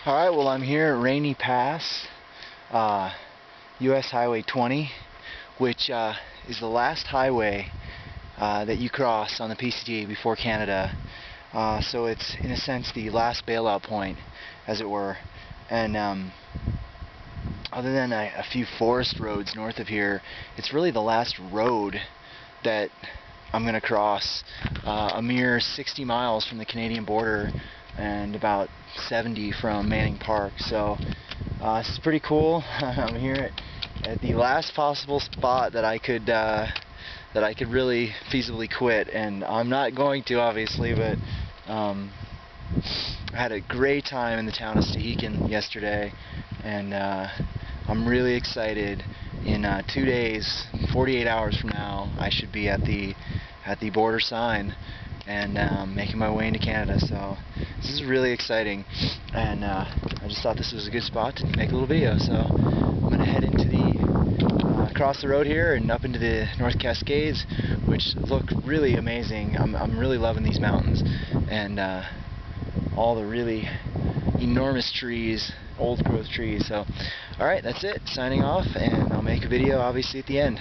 Alright, well I'm here at Rainy Pass, US Highway 20, which is the last highway that you cross on the PCT before Canada. So it's, in a sense, the last bailout point, as it were. And other than a few forest roads north of here, it's really the last road that I'm going to cross, a mere 60 miles from the Canadian border and about 70 from Manning Park. So this is pretty cool. I'm here at the last possible spot that I could really feasibly quit, and I'm not going to, obviously, but I had a great time in the town of Thru-Hike yesterday, and I'm really excited. In 2 days, 48 hours from now, I should be at the border sign and making my way into Canada. So this is really exciting, and I just thought this was a good spot to make a little video. So I'm going to head into across the road here and up into the North Cascades, which look really amazing. I'm really loving these mountains and all the really enormous trees, old growth trees. So alright, that's it, signing off, and I'll make a video obviously at the end.